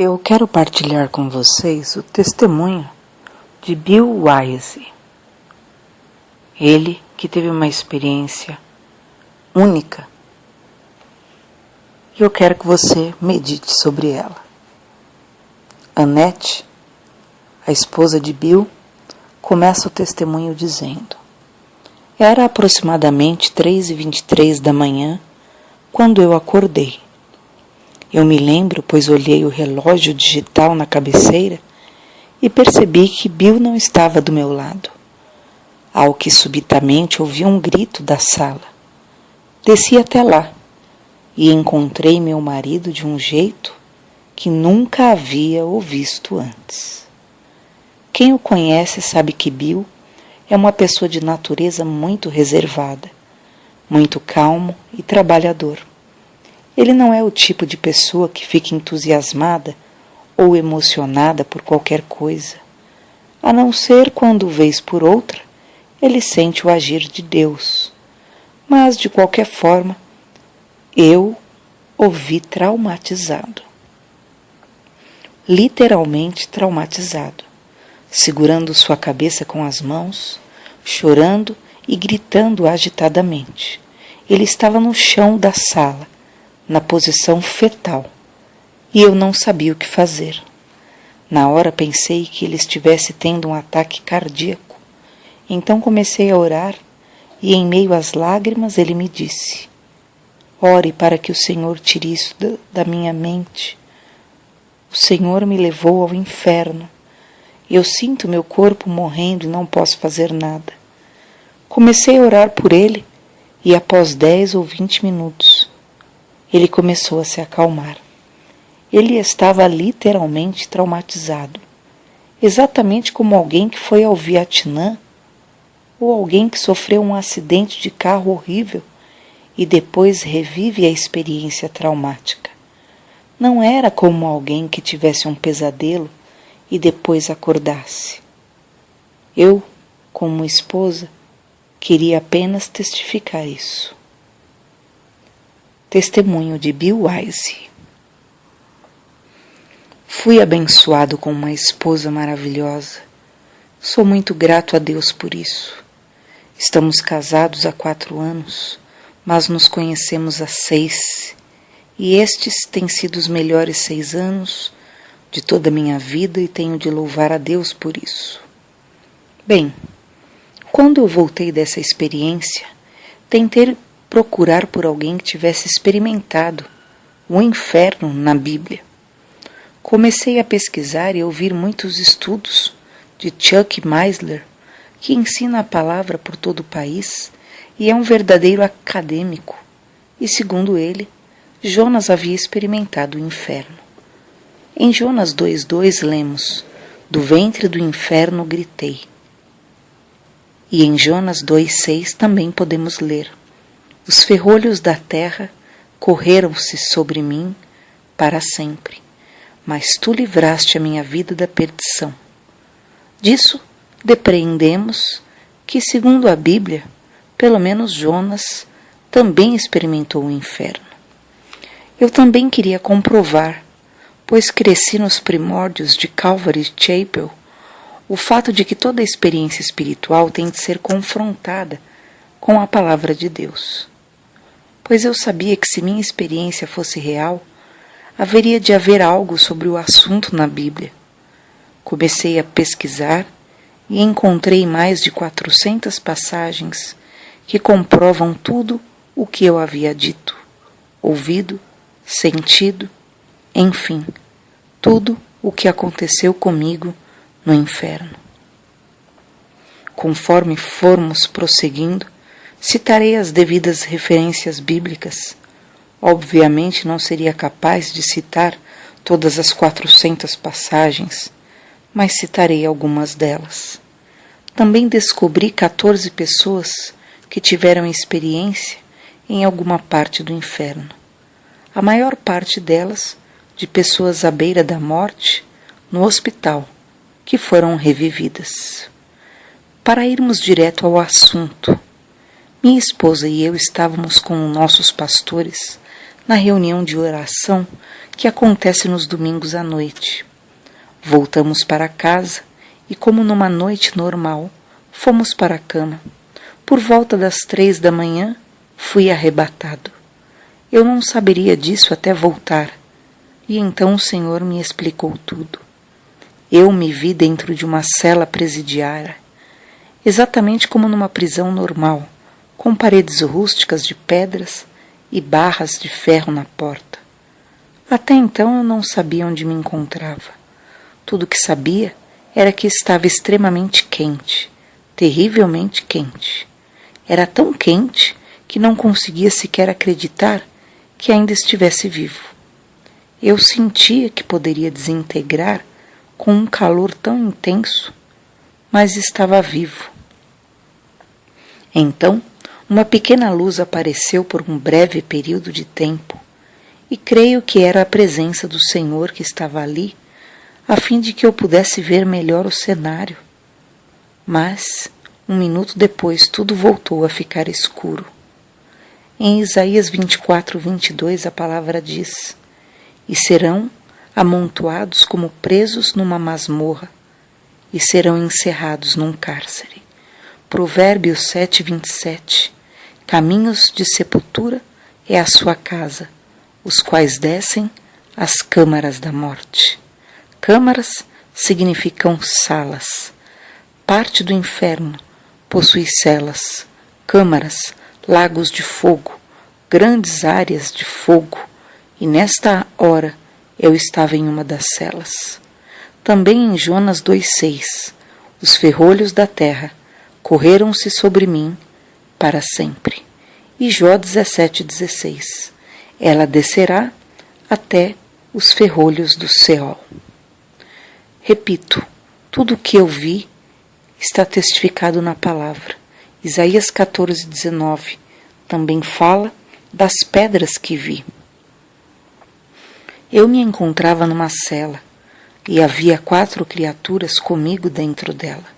Eu quero partilhar com vocês o testemunho de Bill Wiese. Ele que teve uma experiência única. E eu quero que você medite sobre ela. Annette, a esposa de Bill, começa o testemunho dizendo: era aproximadamente 3h23 da manhã quando eu acordei. Eu me lembro, pois olhei o relógio digital na cabeceira e percebi que Bill não estava do meu lado. Ao que subitamente ouvi um grito da sala. Desci até lá e encontrei meu marido de um jeito que nunca havia o visto antes. Quem o conhece sabe que Bill é uma pessoa de natureza muito reservada, muito calmo e trabalhador. Ele não é o tipo de pessoa que fica entusiasmada ou emocionada por qualquer coisa, a não ser quando, vez por outra, ele sente o agir de Deus. Mas, de qualquer forma, eu o vi traumatizado. Literalmente traumatizado, segurando sua cabeça com as mãos, chorando e gritando agitadamente. Ele estava no chão da sala, na posição fetal, e eu não sabia o que fazer. Na hora pensei que ele estivesse tendo um ataque cardíaco. Então comecei a orar e, em meio às lágrimas, ele me disse: ore para que o Senhor tire isso da minha mente. O Senhor me levou ao inferno. Eu sinto meu corpo morrendo e não posso fazer nada. Comecei a orar por ele e após 10 ou 20 minutos, ele começou a se acalmar. Ele estava literalmente traumatizado, exatamente como alguém que foi ao Vietnã ou alguém que sofreu um acidente de carro horrível e depois revive a experiência traumática. Não era como alguém que tivesse um pesadelo e depois acordasse. Eu, como esposa, queria apenas testificar isso. Testemunho de Bill Wiese. Fui abençoado com uma esposa maravilhosa. Sou muito grato a Deus por isso. Estamos casados há 4 anos, mas nos conhecemos há 6, e estes têm sido os melhores 6 anos de toda a minha vida e tenho de louvar a Deus por isso. Bem, quando eu voltei dessa experiência, tentei procurar por alguém que tivesse experimentado o inferno na Bíblia. Comecei a pesquisar e ouvir muitos estudos de Chuck Missler, que ensina a palavra por todo o país e é um verdadeiro acadêmico, e segundo ele, Jonas havia experimentado o inferno. Em Jonas 2:2 lemos: do ventre do inferno gritei. E em Jonas 2:6 também podemos ler: os ferrolhos da terra correram-se sobre mim para sempre, mas tu livraste a minha vida da perdição. Disso depreendemos que, segundo a Bíblia, pelo menos Jonas também experimentou o inferno. Eu também queria comprovar, pois cresci nos primórdios de Calvary Chapel, o fato de que toda experiência espiritual tem de ser confrontada com a palavra de Deus. Pois eu sabia que se minha experiência fosse real, haveria de haver algo sobre o assunto na Bíblia. Comecei a pesquisar e encontrei mais de 400 passagens que comprovam tudo o que eu havia dito, ouvido, sentido, enfim, tudo o que aconteceu comigo no inferno. Conforme formos prosseguindo, citarei as devidas referências bíblicas. Obviamente não seria capaz de citar todas as 400 passagens, mas citarei algumas delas. Também descobri 14 pessoas que tiveram experiência em alguma parte do inferno. A maior parte delas de pessoas à beira da morte, no hospital, que foram revividas. Para irmos direto ao assunto, minha esposa e eu estávamos com nossos pastores na reunião de oração que acontece nos domingos à noite. Voltamos para casa e, como numa noite normal, fomos para a cama. Por volta das 3 da manhã, fui arrebatado. Eu não saberia disso até voltar. E então o Senhor me explicou tudo. Eu me vi dentro de uma cela presidiária, exatamente como numa prisão normal, com paredes rústicas de pedras e barras de ferro na porta. Até então eu não sabia onde me encontrava. Tudo que sabia era que estava extremamente quente, terrivelmente quente. Era tão quente que não conseguia sequer acreditar que ainda estivesse vivo. Eu sentia que poderia desintegrar com um calor tão intenso, mas estava vivo. Então, uma pequena luz apareceu por um breve período de tempo, e creio que era a presença do Senhor que estava ali, a fim de que eu pudesse ver melhor o cenário. Mas, um minuto depois, tudo voltou a ficar escuro. Em Isaías 24:22, a palavra diz: "E serão amontoados como presos numa masmorra, e serão encerrados num cárcere." Provérbios 7:27. Caminhos de sepultura é a sua casa, os quais descem às câmaras da morte. Câmaras significam salas. Parte do inferno possui celas, câmaras, lagos de fogo, grandes áreas de fogo, e nesta hora eu estava em uma das celas. Também em Jonas 2:6, os ferrolhos da terra correram-se sobre mim para sempre. E Jó 17:16, ela descerá até os ferrolhos do Seol. Repito, tudo o que eu vi está testificado na palavra. Isaías 14:19 também fala das pedras que vi. Eu me encontrava numa cela e havia 4 criaturas comigo dentro dela.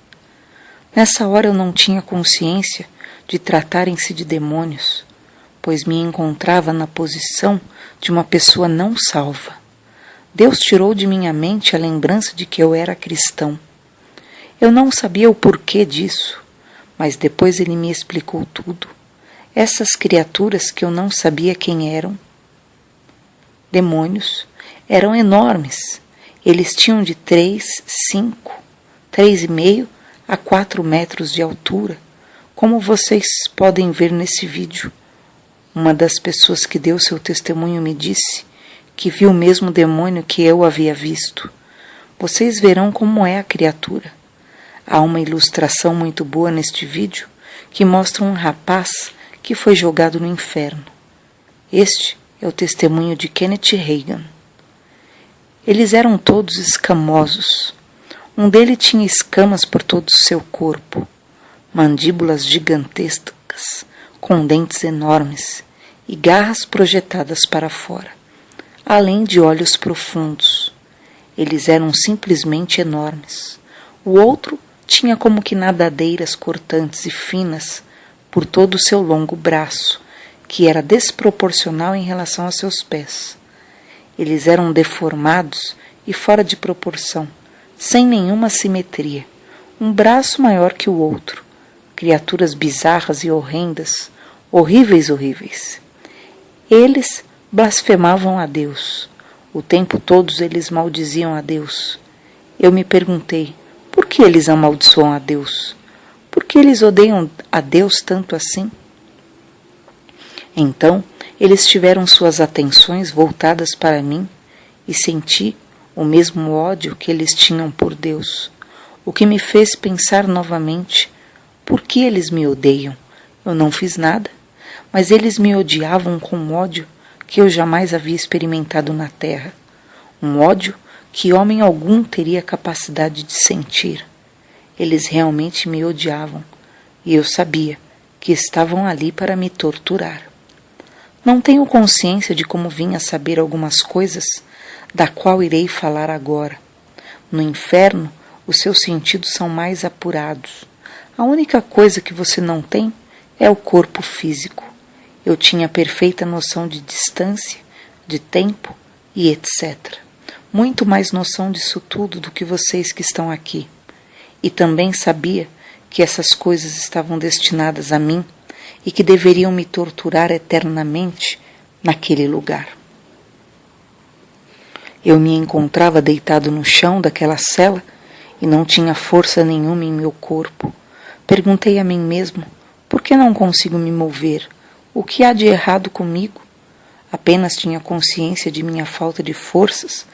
Nessa hora eu não tinha consciência de tratarem-se de demônios, pois me encontrava na posição de uma pessoa não salva. Deus tirou de minha mente a lembrança de que eu era cristão. Eu não sabia o porquê disso, mas depois ele me explicou tudo. Essas criaturas que eu não sabia quem eram, demônios, eram enormes. Eles tinham de 3, 5, 3,5 a 4 metros de altura, como vocês podem ver nesse vídeo. Uma das pessoas que deu seu testemunho me disse que viu o mesmo demônio que eu havia visto. Vocês verão como é a criatura. Há uma ilustração muito boa neste vídeo que mostra um rapaz que foi jogado no inferno. Este é o testemunho de Kenneth Hagin. Eles eram todos escamosos. Um deles tinha escamas por todo o seu corpo, mandíbulas gigantescas, com dentes enormes e garras projetadas para fora, além de olhos profundos. Eles eram simplesmente enormes. O outro tinha como que nadadeiras cortantes e finas por todo o seu longo braço, que era desproporcional em relação a seus pés. Eles eram deformados e fora de proporção, sem nenhuma simetria, um braço maior que o outro, criaturas bizarras e horrendas, horríveis. Eles blasfemavam a Deus. O tempo todo eles maldiziam a Deus. Eu me perguntei, por que eles amaldiçoam a Deus? Por que eles odeiam a Deus tanto assim? Então, eles tiveram suas atenções voltadas para mim e senti o mesmo ódio que eles tinham por Deus, o que me fez pensar novamente, por que eles me odeiam? Eu não fiz nada, mas eles me odiavam com um ódio que eu jamais havia experimentado na terra, um ódio que homem algum teria capacidade de sentir. Eles realmente me odiavam, e eu sabia que estavam ali para me torturar. Não tenho consciência de como vim a saber algumas coisas, da qual irei falar agora. No inferno, os seus sentidos são mais apurados. A única coisa que você não tem é o corpo físico. Eu tinha perfeita noção de distância, de tempo e etc. Muito mais noção disso tudo do que vocês que estão aqui. E também sabia que essas coisas estavam destinadas a mim e que deveriam me torturar eternamente naquele lugar. Eu me encontrava deitado no chão daquela cela e não tinha força nenhuma em meu corpo. Perguntei a mim mesmo, por que não consigo me mover? O que há de errado comigo? Apenas tinha consciência de minha falta de forças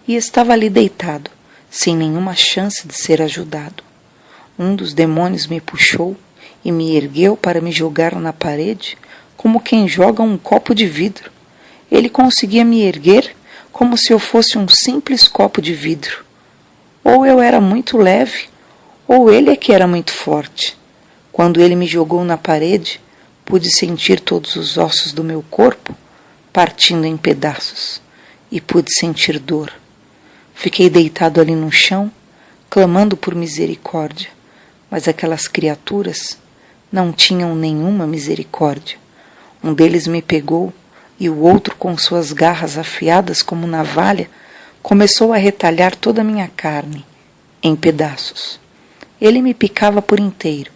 e estava ali deitado, sem nenhuma chance de ser ajudado. Um dos demônios me puxou e me ergueu para me jogar na parede, como quem joga um copo de vidro. Ele conseguia me erguer como se eu fosse um simples copo de vidro. Ou eu era muito leve, ou ele é que era muito forte. Quando ele me jogou na parede, pude sentir todos os ossos do meu corpo partindo em pedaços, e pude sentir dor. Fiquei deitado ali no chão, clamando por misericórdia, mas aquelas criaturas não tinham nenhuma misericórdia. Um deles me pegou e o outro, com suas garras afiadas como navalha, começou a retalhar toda a minha carne em pedaços. Ele me picava por inteiro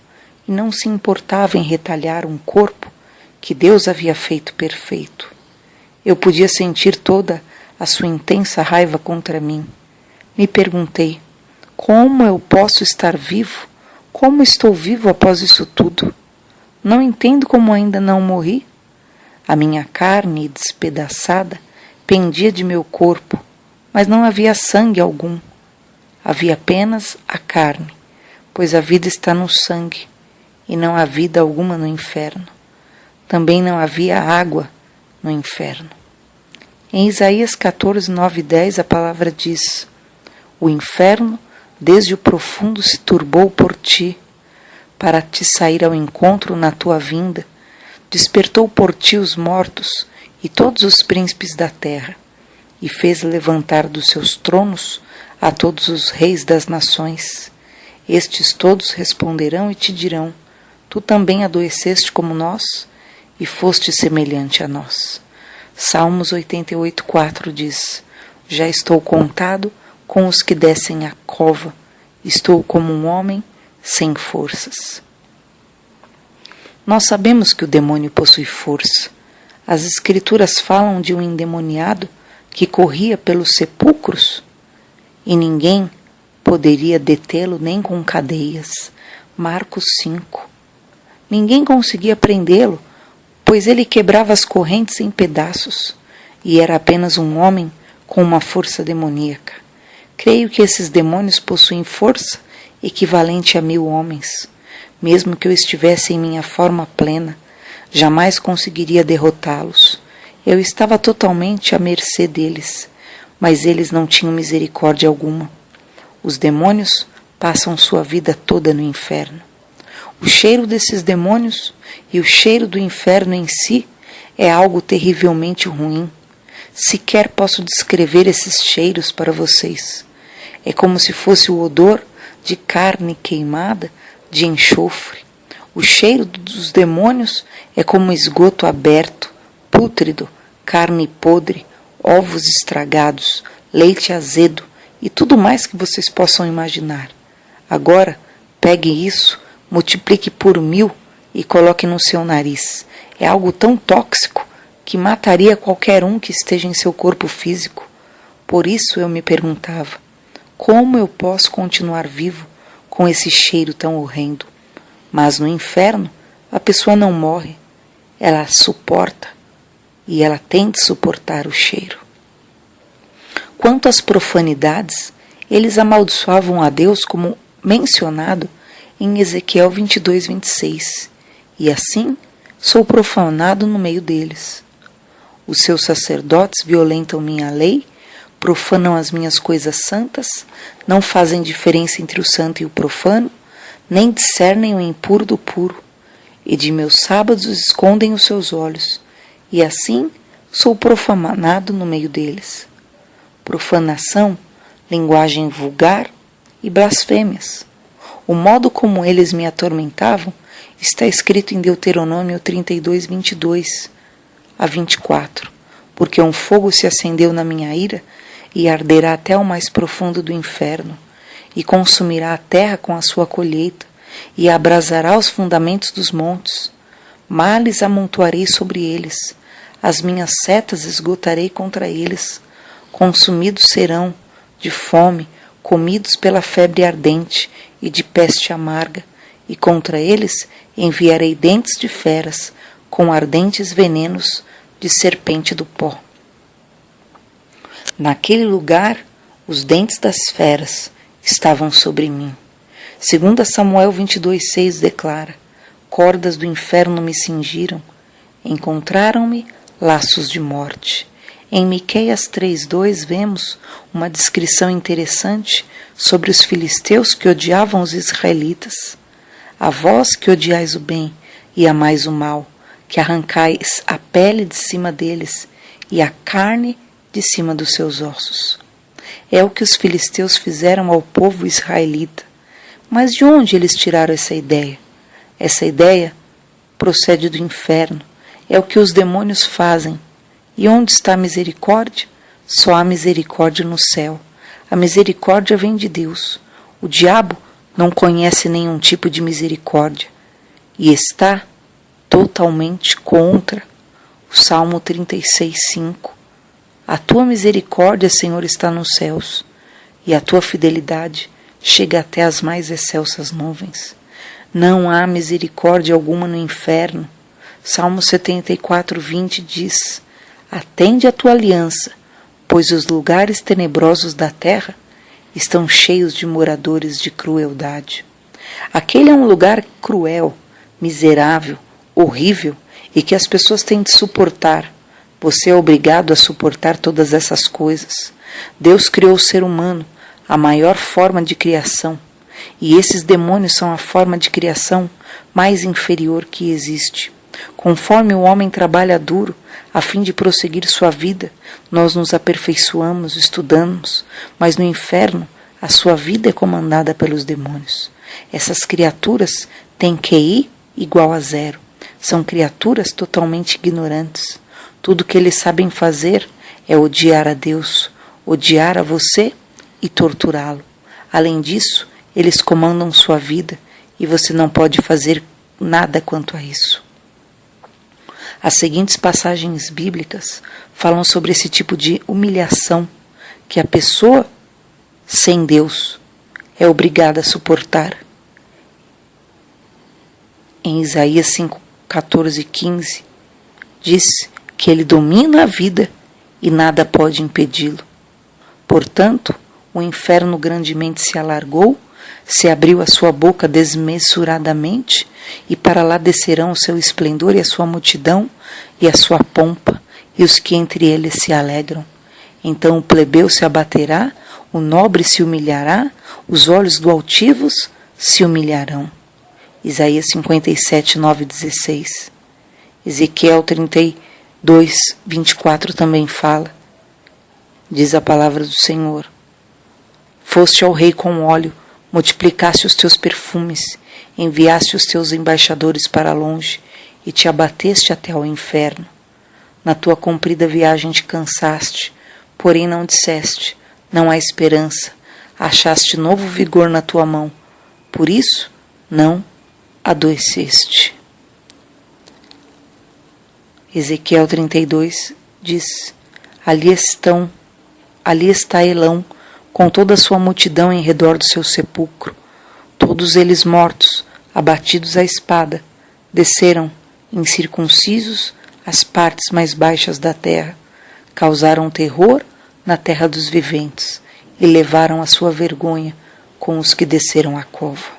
e não se importava em retalhar um corpo que Deus havia feito perfeito. Eu podia sentir toda a sua intensa raiva contra mim. Me perguntei, como eu posso estar vivo? Como estou vivo após isso tudo? Não entendo como ainda não morri. A minha carne despedaçada pendia de meu corpo, mas não havia sangue algum. Havia apenas a carne, pois a vida está no sangue, e não há vida alguma no inferno. Também não havia água no inferno. Em Isaías 14, 9 e 10, a palavra diz: o inferno, desde o profundo, se turbou por ti, para te sair ao encontro na tua vinda. Despertou por ti os mortos e todos os príncipes da terra, e fez levantar dos seus tronos a todos os reis das nações. Estes todos responderão e te dirão: tu também adoeceste como nós, e foste semelhante a nós. Salmos 88, 4 diz: já estou contado com os que descem à cova, estou como um homem sem forças. Nós sabemos que o demônio possui força. As escrituras falam de um endemoniado que corria pelos sepulcros e ninguém poderia detê-lo nem com cadeias. Marcos 5. Ninguém conseguia prendê-lo, pois ele quebrava as correntes em pedaços, e era apenas um homem com uma força demoníaca. Creio que esses demônios possuem força equivalente a 1000 homens. Mesmo que eu estivesse em minha forma plena, jamais conseguiria derrotá-los. Eu estava totalmente à mercê deles, mas eles não tinham misericórdia alguma. Os demônios passam sua vida toda no inferno. O cheiro desses demônios e o cheiro do inferno em si é algo terrivelmente ruim. Sequer posso descrever esses cheiros para vocês. É como se fosse o odor de carne queimada, de enxofre. O cheiro dos demônios é como esgoto aberto, pútrido, carne podre, ovos estragados, leite azedo e tudo mais que vocês possam imaginar. Agora, pegue isso, multiplique por 1000 e coloque no seu nariz. É algo tão tóxico que mataria qualquer um que esteja em seu corpo físico. Por isso eu me perguntava, como eu posso continuar vivo com esse cheiro tão horrendo? Mas no inferno, a pessoa não morre, ela suporta, e ela tem de suportar o cheiro. Quanto às profanidades, eles amaldiçoavam a Deus como mencionado em Ezequiel 22, 26, e assim sou profanado no meio deles. Os seus sacerdotes violentam minha lei, profanam as minhas coisas santas, não fazem diferença entre o santo e o profano, nem discernem o impuro do puro, e de meus sábados escondem os seus olhos, e assim sou profanado no meio deles. Profanação, linguagem vulgar e blasfêmias. O modo como eles me atormentavam está escrito em Deuteronômio 32, 22 a 24. porque um fogo se acendeu na minha ira e arderá até o mais profundo do inferno, e consumirá a terra com a sua colheita, e abrasará os fundamentos dos montes. Males amontoarei sobre eles, as minhas setas esgotarei contra eles. Consumidos serão de fome, comidos pela febre ardente e de peste amarga, e contra eles enviarei dentes de feras, com ardentes venenos de serpente do pó. Naquele lugar, os dentes das feras estavam sobre mim. 2 Samuel 22:6 declara: cordas do inferno me cingiram, encontraram-me laços de morte. Em Miqueias 3:2 vemos uma descrição interessante sobre os filisteus que odiavam os israelitas. A vós que odiais o bem e amais o mal, que arrancais a pele de cima deles e a carne de cima dos seus ossos. É o que os filisteus fizeram ao povo israelita. Mas de onde eles tiraram essa ideia? Essa ideia procede do inferno. É o que os demônios fazem. E onde está a misericórdia? Só há misericórdia no céu. A misericórdia vem de Deus. O diabo não conhece nenhum tipo de misericórdia e está totalmente contra. O Salmo 36:5. A tua misericórdia, Senhor, está nos céus, e a tua fidelidade chega até as mais excelsas nuvens. Não há misericórdia alguma no inferno. Salmo 74:20 diz: atende a tua aliança, pois os lugares tenebrosos da terra estão cheios de moradores de crueldade. Aquele é um lugar cruel, miserável, horrível e que as pessoas têm de suportar. Você é obrigado a suportar todas essas coisas. Deus criou o ser humano, a maior forma de criação, e esses demônios são a forma de criação mais inferior que existe. Conforme o homem trabalha duro a fim de prosseguir sua vida, nós nos aperfeiçoamos, estudamos, mas no inferno a sua vida é comandada pelos demônios. Essas criaturas têm QI igual a 0. São criaturas totalmente ignorantes. Tudo que eles sabem fazer é odiar a Deus, odiar a você e torturá-lo. Além disso, eles comandam sua vida e você não pode fazer nada quanto a isso. As seguintes passagens bíblicas falam sobre esse tipo de humilhação que a pessoa sem Deus é obrigada a suportar. Em Isaías 5:14-15 diz que ele domina a vida e nada pode impedi-lo. Portanto, o inferno grandemente se alargou, se abriu a sua boca desmesuradamente, e para lá descerão o seu esplendor e a sua multidão e a sua pompa, e os que entre eles se alegram. Então o plebeu se abaterá, o nobre se humilhará, os olhos do altivos se humilharão. Isaías 57:9-16. Ezequiel 32:24 também fala. Diz a palavra do Senhor: foste ao rei com óleo, multiplicaste os teus perfumes, enviaste os teus embaixadores para longe e te abateste até ao inferno. Na tua comprida viagem te cansaste, porém não disseste: não há esperança, achaste novo vigor na tua mão, por isso não adoeceste. Ezequiel 32 diz: ali está Elão, com toda a sua multidão em redor do seu sepulcro. Todos eles mortos, abatidos à espada, desceram, incircuncisos, as partes mais baixas da terra, causaram terror na terra dos viventes e levaram a sua vergonha com os que desceram a cova.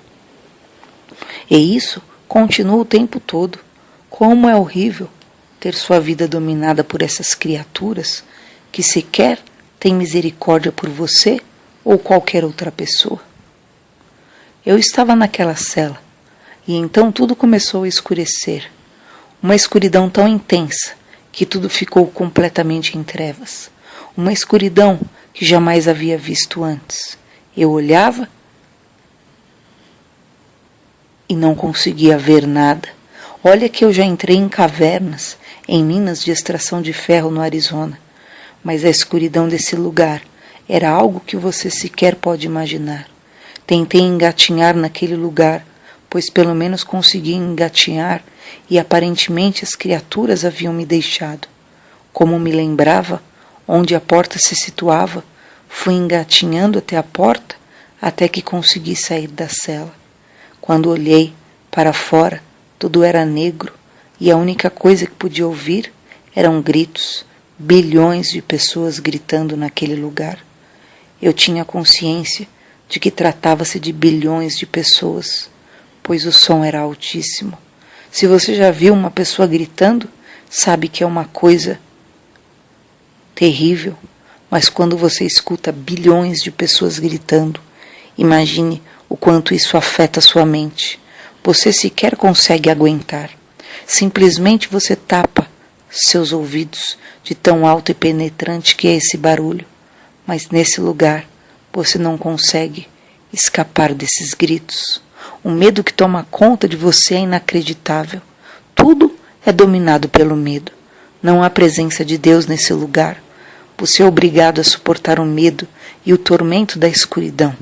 E isso continua o tempo todo. Como é horrível ter sua vida dominada por essas criaturas que sequer têm misericórdia por você ou qualquer outra pessoa. Eu estava naquela cela e então tudo começou a escurecer. Uma escuridão tão intensa que tudo ficou completamente em trevas. Uma escuridão que jamais havia visto antes. Eu olhava e não conseguia ver nada. Olha que eu já entrei em cavernas, em minas de extração de ferro no Arizona, mas a escuridão desse lugar era algo que você sequer pode imaginar. Tentei engatinhar naquele lugar, pois pelo menos consegui engatinhar e aparentemente as criaturas haviam me deixado. Como me lembrava onde a porta se situava, fui engatinhando até a porta até que consegui sair da cela. Quando olhei para fora, tudo era negro e a única coisa que podia ouvir eram gritos, bilhões de pessoas gritando naquele lugar. Eu tinha consciência de que tratava-se de bilhões de pessoas, pois o som era altíssimo. Se você já viu uma pessoa gritando, sabe que é uma coisa terrível, mas quando você escuta bilhões de pessoas gritando, imagine o quanto isso afeta sua mente. Você sequer consegue aguentar. Simplesmente você tapa seus ouvidos de tão alto e penetrante que é esse barulho. Mas nesse lugar você não consegue escapar desses gritos. O medo que toma conta de você é inacreditável. Tudo é dominado pelo medo. Não há presença de Deus nesse lugar. Você é obrigado a suportar o medo e o tormento da escuridão.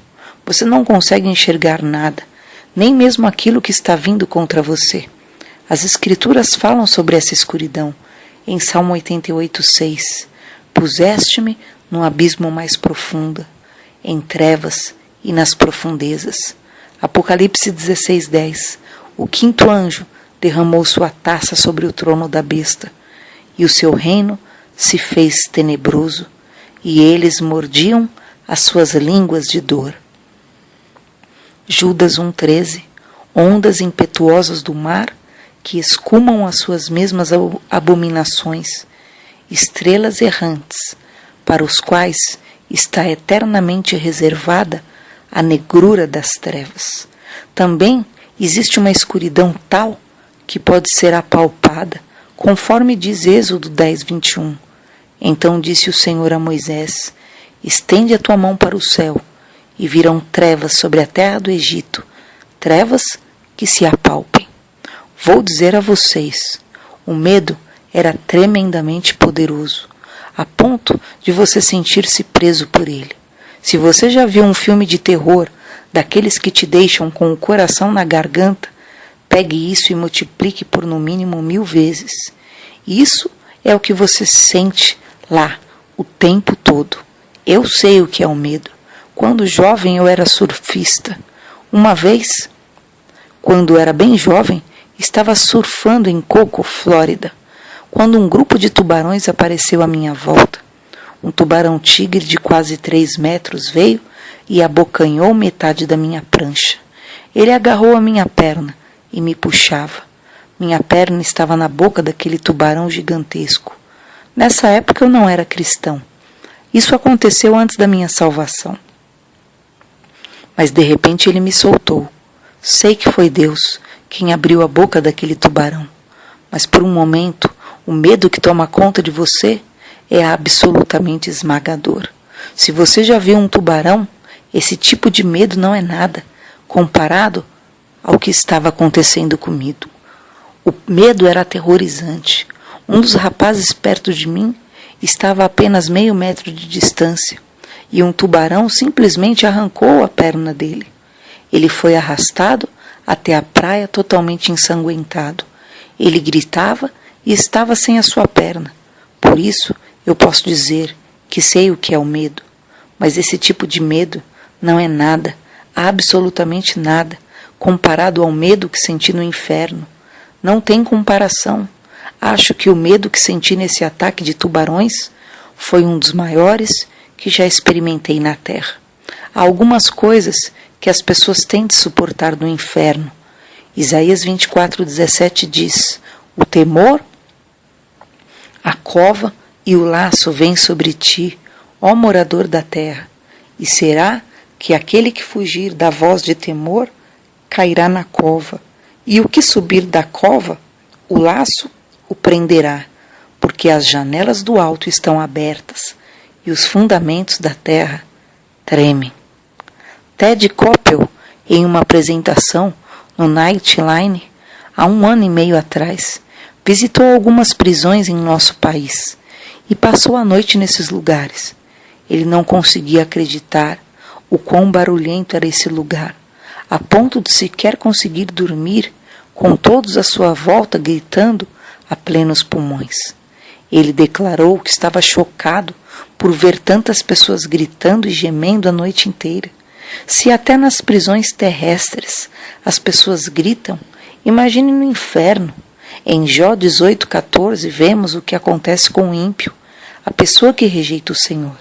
Você não consegue enxergar nada, nem mesmo aquilo que está vindo contra você. As Escrituras falam sobre essa escuridão. Em Salmo 88:6, puseste-me no abismo mais profundo, em trevas e nas profundezas. Apocalipse 16:10, o quinto anjo derramou sua taça sobre o trono da besta, e o seu reino se fez tenebroso, e eles mordiam as suas línguas de dor. Judas 1:13, ondas impetuosas do mar que escumam as suas mesmas abominações, estrelas errantes, para os quais está eternamente reservada a negrura das trevas. Também existe uma escuridão tal que pode ser apalpada, conforme diz Êxodo 10:21. Então disse o Senhor a Moisés: estende a tua mão para o céu, e virão trevas sobre a terra do Egito, trevas que se apalpem. Vou dizer a vocês, o medo era tremendamente poderoso, a ponto de você sentir-se preso por ele. Se você já viu um filme de terror, daqueles que te deixam com o coração na garganta, pegue isso e multiplique por no mínimo 1000 vezes. Isso é o que você sente lá, o tempo todo. Eu sei o que é o medo. Quando jovem eu era surfista. Uma vez, quando era bem jovem, estava surfando em Cocoa, Flórida, quando um grupo de tubarões apareceu à minha volta. Um tubarão-tigre de quase 3 metros veio e abocanhou metade da minha prancha. Ele agarrou a minha perna e me puxava. Minha perna estava na boca daquele tubarão gigantesco. Nessa época eu não era cristão. Isso aconteceu antes da minha salvação. Mas de repente ele me soltou. Sei que foi Deus quem abriu a boca daquele tubarão. Mas por um momento, o medo que toma conta de você é absolutamente esmagador. Se você já viu um tubarão, esse tipo de medo não é nada comparado ao que estava acontecendo comigo. O medo era aterrorizante. Um dos rapazes perto de mim estava a apenas meio metro de distância e um tubarão simplesmente arrancou a perna dele. Ele foi arrastado até a praia totalmente ensanguentado. Ele gritava e estava sem a sua perna. Por isso, eu posso dizer que sei o que é o medo, mas esse tipo de medo não é nada, absolutamente nada, comparado ao medo que senti no inferno. Não tem comparação. Acho que o medo que senti nesse ataque de tubarões foi um dos maiores que já experimentei na Terra. Há algumas coisas que as pessoas têm de suportar no inferno. Isaías 24:17 diz: o temor, a cova e o laço vêm sobre ti, ó morador da terra, e será que aquele que fugir da voz de temor cairá na cova, e o que subir da cova, o laço o prenderá, porque as janelas do alto estão abertas e os fundamentos da terra tremem. Ted Koppel, em uma apresentação no Nightline, há 1 ano e meio atrás, Visitou algumas prisões em nosso país e passou a noite nesses lugares. Ele não conseguia acreditar o quão barulhento era esse lugar, a ponto de sequer conseguir dormir, com todos à sua volta gritando a plenos pulmões. Ele declarou que estava chocado por ver tantas pessoas gritando e gemendo a noite inteira. Se até nas prisões terrestres as pessoas gritam, imagine no inferno. Em Jó 18,14 vemos o que acontece com o ímpio, a pessoa que rejeita o Senhor.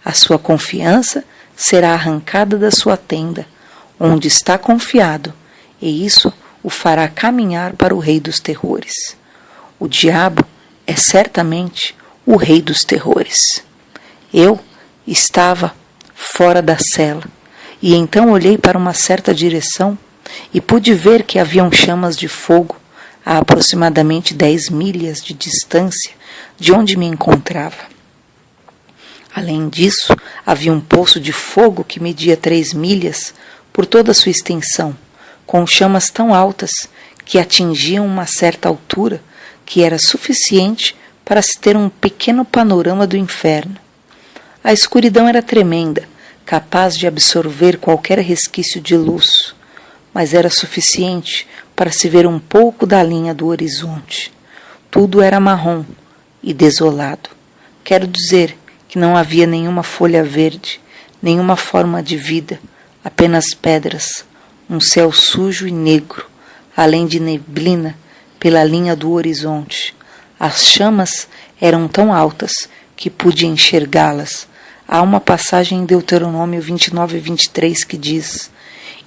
A sua confiança será arrancada da sua tenda, onde está confiado, e isso o fará caminhar para o rei dos terrores. O diabo é certamente o rei dos terrores. Eu estava fora da cela, e então olhei para uma certa direção e pude ver que haviam chamas de fogo a aproximadamente 10 milhas de distância de onde me encontrava. Além disso, havia um poço de fogo que media 3 milhas por toda a sua extensão, com chamas tão altas que atingiam uma certa altura que era suficiente para se ter um pequeno panorama do inferno. A escuridão era tremenda, capaz de absorver qualquer resquício de luz, mas era suficiente para se ver um pouco da linha do horizonte. Tudo era marrom e desolado. Quero dizer que não havia nenhuma folha verde, nenhuma forma de vida, apenas pedras, um céu sujo e negro, além de neblina pela linha do horizonte. As chamas eram tão altas que pude enxergá-las. Há uma passagem em Deuteronômio 29:23 que diz: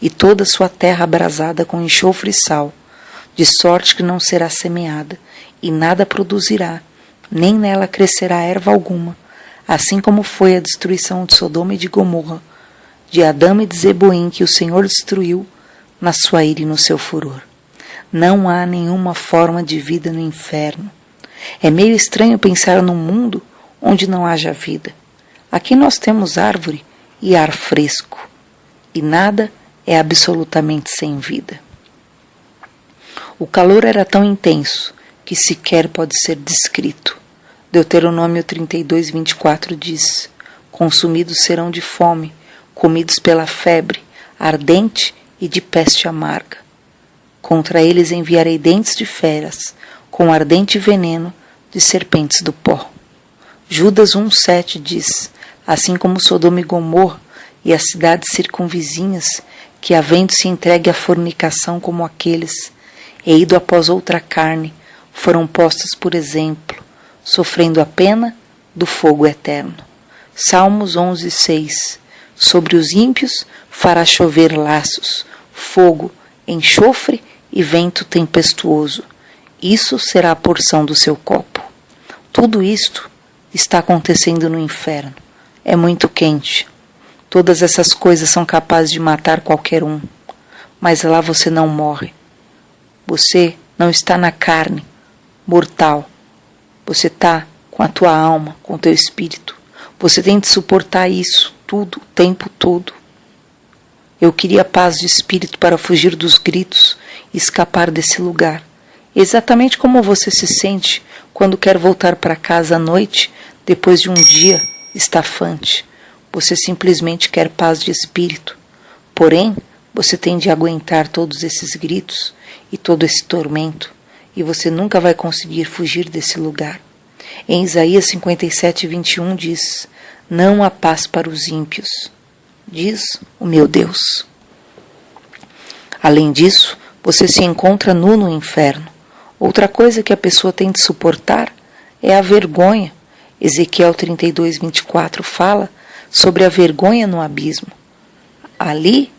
"E toda sua terra abrasada com enxofre e sal, de sorte que não será semeada, e nada produzirá, nem nela crescerá erva alguma, assim como foi a destruição de Sodoma e de Gomorra, de Adama e de Zeboim, que o Senhor destruiu na sua ira e no seu furor." Não há nenhuma forma de vida no inferno. É meio estranho pensar num mundo onde não haja vida. Aqui nós temos árvore e ar fresco, e nada é absolutamente sem vida. O calor era tão intenso que sequer pode ser descrito. Deuteronômio 32:24 diz: "Consumidos serão de fome, comidos pela febre ardente e de peste amarga. Contra eles enviarei dentes de feras, com ardente veneno de serpentes do pó." Judas 1:7 diz: "Assim como Sodoma e Gomorra e as cidades circunvizinhas, que havendo se entregue à fornicação como aqueles, e ido após outra carne, foram postas por exemplo, sofrendo a pena do fogo eterno." Salmos 11:6: "Sobre os ímpios fará chover laços, fogo, enxofre e vento tempestuoso. Isso será a porção do seu copo." Tudo isto está acontecendo no inferno. É muito quente. Todas essas coisas são capazes de matar qualquer um. Mas lá você não morre. Você não está na carne, mortal. Você está com a tua alma, com o teu espírito. Você tem de suportar isso tudo, o tempo todo. Eu queria paz de espírito para fugir dos gritos e escapar desse lugar. Exatamente como você se sente quando quer voltar para casa à noite depois de um dia estafante. Você simplesmente quer paz de espírito. Porém, você tem de aguentar todos esses gritos e todo esse tormento, e você nunca vai conseguir fugir desse lugar. Em Isaías 57:21 diz: "Não há paz para os ímpios, diz o meu Deus." Além disso, você se encontra nu no inferno. Outra coisa que a pessoa tem de suportar é a vergonha. Ezequiel 32:24 fala sobre a vergonha no abismo. Ali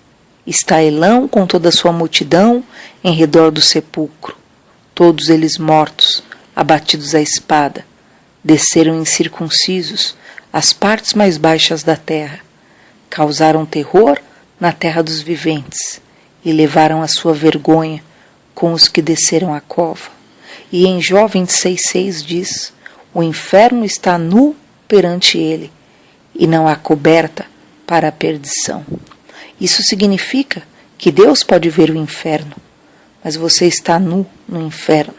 está Elão com toda a sua multidão em redor do sepulcro, todos eles mortos, abatidos à espada. Desceram incircuncisos às partes mais baixas da terra, causaram terror na terra dos viventes e levaram a sua vergonha com os que desceram à cova. E em Jó 26:6 diz: "O inferno está nu perante ele, e não há coberta para a perdição." Isso significa que Deus pode ver o inferno, mas você está nu no inferno.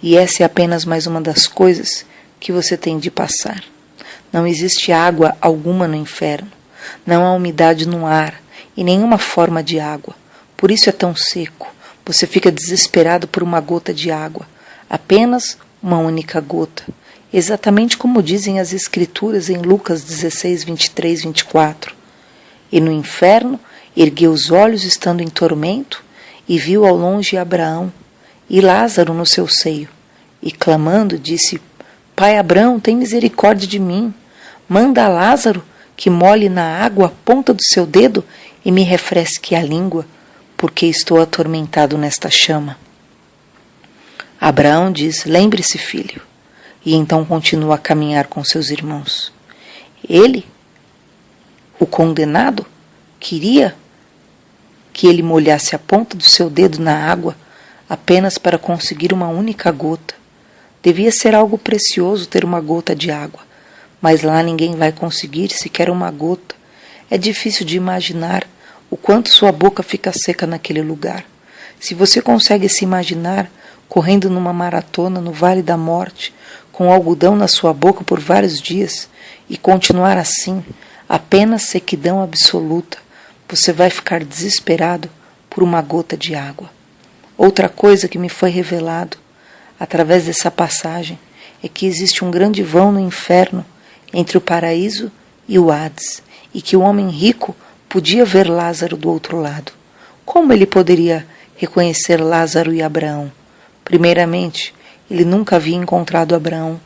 E essa é apenas mais uma das coisas que você tem de passar. Não existe água alguma no inferno. Não há umidade no ar e nenhuma forma de água. Por isso é tão seco. Você fica desesperado por uma gota de água. Apenas uma única gota. Exatamente como dizem as Escrituras em Lucas 16, 23, 24. E no inferno ergueu os olhos estando em tormento e viu ao longe Abraão e Lázaro no seu seio. E clamando disse: Pai Abraão, tem misericórdia de mim. Manda a Lázaro que molhe na água a ponta do seu dedo e me refresque a língua, porque estou atormentado nesta chama. Abraão diz: lembre-se, filho. E então continua a caminhar com seus irmãos. Ele, o condenado, queria que ele molhasse a ponta do seu dedo na água apenas para conseguir uma única gota. Devia ser algo precioso ter uma gota de água, mas lá ninguém vai conseguir sequer uma gota. É difícil de imaginar o quanto sua boca fica seca naquele lugar. Se você consegue se imaginar correndo numa maratona no Vale da Morte, com algodão na sua boca por vários dias, e continuar assim, apenas sequidão absoluta, você vai ficar desesperado por uma gota de água. Outra coisa que me foi revelado através dessa passagem é que existe um grande vão no inferno entre o paraíso e o Hades, e que o homem rico podia ver Lázaro do outro lado. Como ele poderia reconhecer Lázaro e Abraão? Primeiramente, ele nunca havia encontrado Abraão,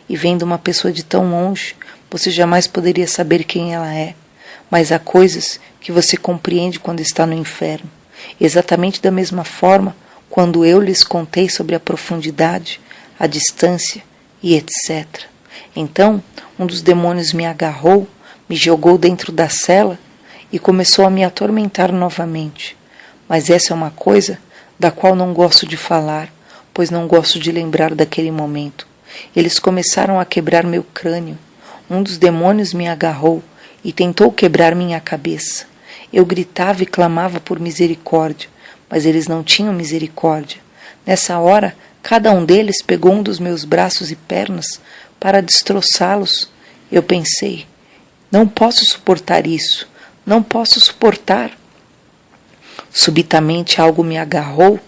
e vendo uma pessoa de tão longe, você jamais poderia saber quem ela é. Mas há coisas que você compreende quando está no inferno. Exatamente da mesma forma, quando eu lhes contei sobre a profundidade, a distância e etc. Então, um dos demônios me agarrou, me jogou dentro da cela e começou a me atormentar novamente. Mas essa é uma coisa da qual não gosto de falar, pois não gosto de lembrar daquele momento. Eles começaram a quebrar meu crânio. Um dos demônios me agarrou e tentou quebrar minha cabeça. Eu gritava e clamava por misericórdia, mas eles não tinham misericórdia. Nessa hora, cada um deles pegou um dos meus braços e pernas para destroçá-los. Eu pensei: não posso suportar isso, não posso suportar. Subitamente algo me agarrou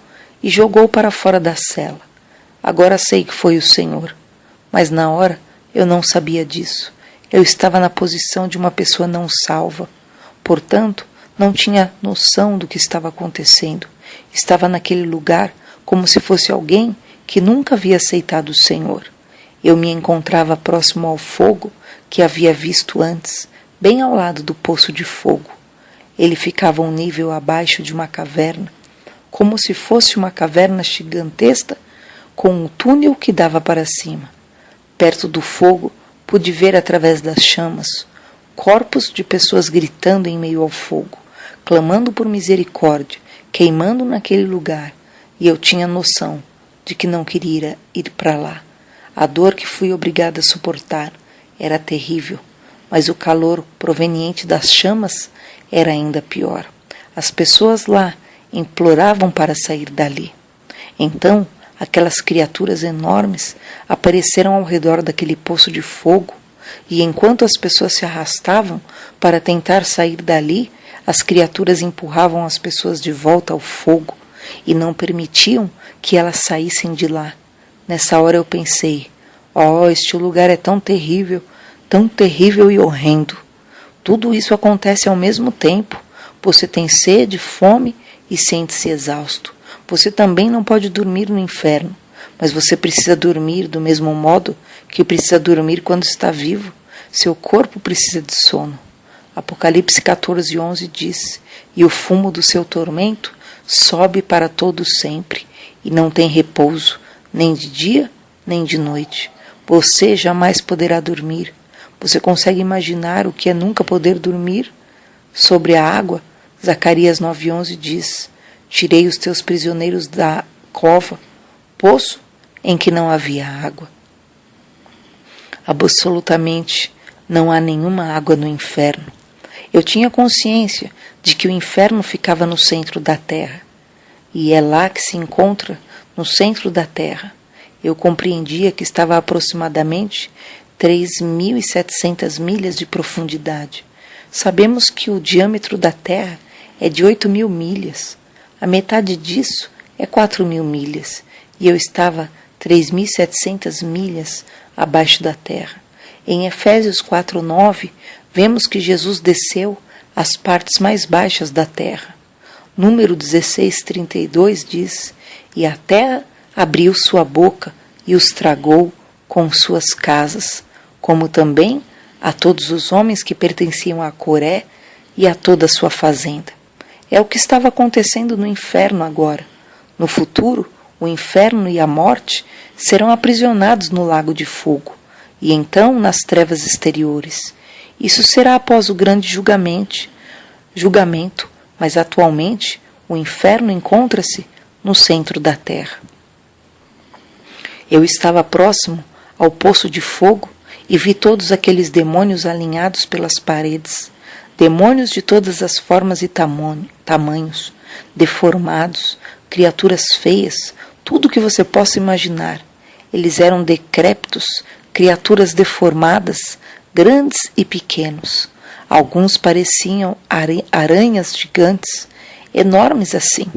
e jogou para fora da cela. Agora sei que foi o Senhor, mas na hora eu não sabia disso. Eu estava na posição de uma pessoa não salva, portanto, não tinha noção do que estava acontecendo. Estava naquele lugar como se fosse alguém que nunca havia aceitado o Senhor. Eu me encontrava próximo ao fogo que havia visto antes, bem ao lado do poço de fogo. Ele ficava um nível abaixo de uma caverna, como se fosse uma caverna gigantesca com um túnel que dava para cima. Perto do fogo, pude ver através das chamas corpos de pessoas gritando em meio ao fogo, clamando por misericórdia, queimando naquele lugar, e eu tinha noção de que não queria ir para lá. A dor que fui obrigada a suportar era terrível, mas o calor proveniente das chamas era ainda pior. As pessoas lá imploravam para sair dali. Então, aquelas criaturas enormes apareceram ao redor daquele poço de fogo, e enquanto as pessoas se arrastavam para tentar sair dali, as criaturas empurravam as pessoas de volta ao fogo e não permitiam que elas saíssem de lá. Nessa hora eu pensei: oh, este lugar é tão terrível e horrendo. Tudo isso acontece ao mesmo tempo. Você tem sede, fome e sente-se exausto. Você também não pode dormir no inferno, mas você precisa dormir do mesmo modo que precisa dormir quando está vivo. Seu corpo precisa de sono. Apocalipse 14:11 diz: e o fumo do seu tormento sobe para todo sempre, e não tem repouso, nem de dia, nem de noite. Você jamais poderá dormir. Você consegue imaginar o que é nunca poder dormir? Sobre a água, Zacarias 9:11 diz: tirei os teus prisioneiros da cova, poço em que não havia água. Absolutamente não há nenhuma água no inferno. Eu tinha consciência de que o inferno ficava no centro da terra, e é lá que se encontra, no centro da terra, Eu compreendia que estava a aproximadamente 3.700 milhas de profundidade. Sabemos que o diâmetro da Terra é de 8.000 milhas. A metade disso é 4.000 milhas, e eu estava 3.700 milhas abaixo da Terra. Em Efésios 4:9, vemos que Jesus desceu às partes mais baixas da Terra. Número 16:32 diz: "E a terra abriu sua boca e os tragou com suas casas, como também a todos os homens que pertenciam a Coré e a toda a sua fazenda." É o que estava acontecendo no inferno agora. No futuro, o inferno e a morte serão aprisionados no lago de fogo, e então nas trevas exteriores. Isso será após o grande julgamento, mas atualmente o inferno encontra-se no centro da terra. Eu estava próximo ao poço de fogo e vi todos aqueles demônios alinhados pelas paredes, demônios de todas as formas e tamanhos, deformados, criaturas feias, tudo o que você possa imaginar. Eles eram decrépitos, criaturas deformadas, grandes e pequenos. Alguns pareciam aranhas gigantes, enormes assim,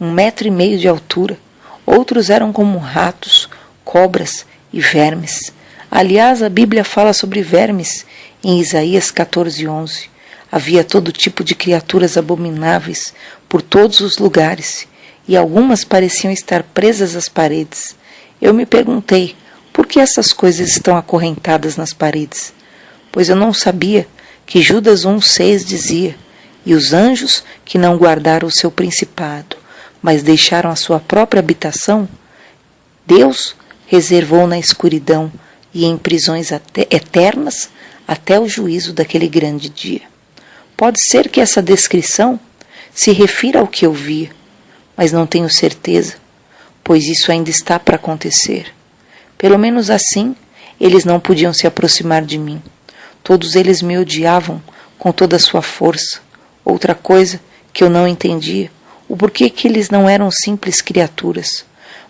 1,5 metro de altura. Outros eram como ratos, cobras e vermes. Aliás, a Bíblia fala sobre vermes em Isaías 14:11. Havia todo tipo de criaturas abomináveis por todos os lugares, e algumas pareciam estar presas às paredes. Eu me perguntei, por que essas coisas estão acorrentadas nas paredes? Pois eu não sabia que Judas 1,6 dizia: "E os anjos que não guardaram o seu principado, mas deixaram a sua própria habitação, Deus reservou na escuridão e em prisões eternas até o juízo daquele grande dia." Pode ser que essa descrição se refira ao que eu via, mas não tenho certeza, pois isso ainda está para acontecer. Pelo menos assim, eles não podiam se aproximar de mim. Todos eles me odiavam com toda a sua força. Outra coisa que eu não entendia, o porquê que eles não eram simples criaturas,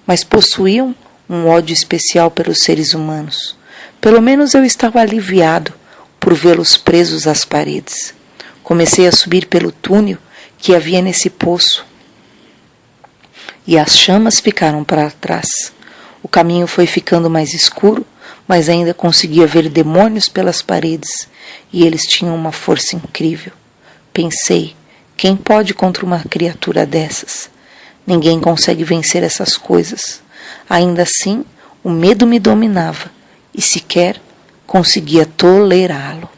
mas possuíam um ódio especial pelos seres humanos. Pelo menos eu estava aliviado por vê-los presos às paredes. Comecei a subir pelo túnel que havia nesse poço, e as chamas ficaram para trás. O caminho foi ficando mais escuro, mas ainda conseguia ver demônios pelas paredes, e eles tinham uma força incrível. Pensei, quem pode contra uma criatura dessas? Ninguém consegue vencer essas coisas. Ainda assim, o medo me dominava, e sequer conseguia tolerá-lo.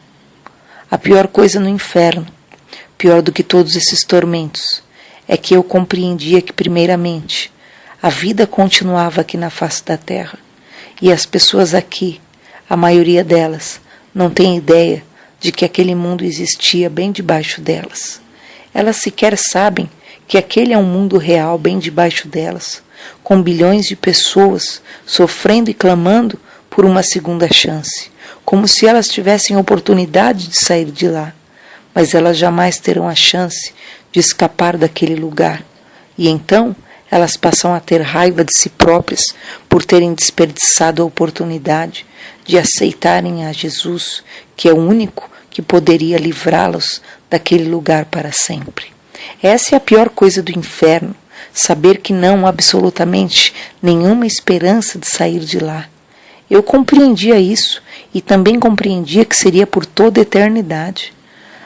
A pior coisa no inferno, pior do que todos esses tormentos, é que eu compreendia que, primeiramente, a vida continuava aqui na face da terra, e as pessoas aqui, a maioria delas, não tem ideia de que aquele mundo existia bem debaixo delas. Elas sequer sabem que aquele é um mundo real bem debaixo delas, com bilhões de pessoas sofrendo e clamando por uma segunda chance, como se elas tivessem oportunidade de sair de lá, mas elas jamais terão a chance de escapar daquele lugar, e então elas passam a ter raiva de si próprias por terem desperdiçado a oportunidade de aceitarem a Jesus, que é o único que poderia livrá-los daquele lugar para sempre. Essa é a pior coisa do inferno, saber que não há absolutamente nenhuma esperança de sair de lá. Eu compreendia isso e também compreendia que seria por toda a eternidade.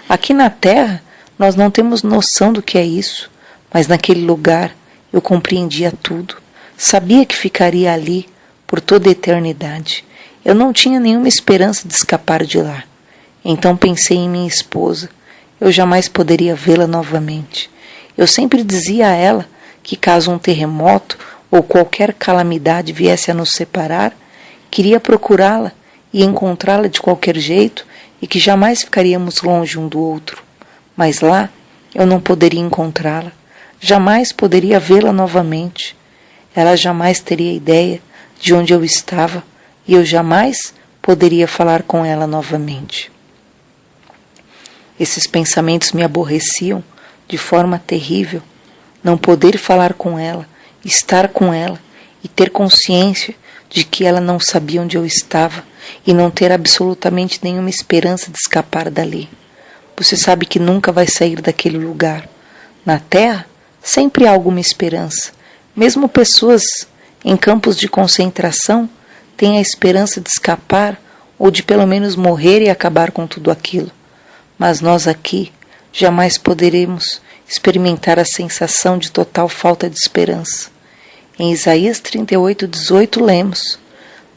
Aqui na Terra, nós não temos noção do que é isso, mas naquele lugar eu compreendia tudo. Sabia que ficaria ali por toda a eternidade. Eu não tinha nenhuma esperança de escapar de lá. Então pensei em minha esposa. Eu jamais poderia vê-la novamente. Eu sempre dizia a ela que caso um terremoto ou qualquer calamidade viesse a nos separar, queria procurá-la e encontrá-la de qualquer jeito e que jamais ficaríamos longe um do outro. Mas lá eu não poderia encontrá-la, jamais poderia vê-la novamente. Ela jamais teria ideia de onde eu estava e eu jamais poderia falar com ela novamente. Esses pensamentos me aborreciam de forma terrível. Não poder falar com ela, estar com ela e ter consciência de que ela não sabia onde eu estava e não ter absolutamente nenhuma esperança de escapar dali. Você sabe que nunca vai sair daquele lugar. Na Terra, sempre há alguma esperança. Mesmo pessoas em campos de concentração têm a esperança de escapar ou de pelo menos morrer e acabar com tudo aquilo. Mas nós aqui jamais poderemos experimentar a sensação de total falta de esperança. Em Isaías 38:18 lemos: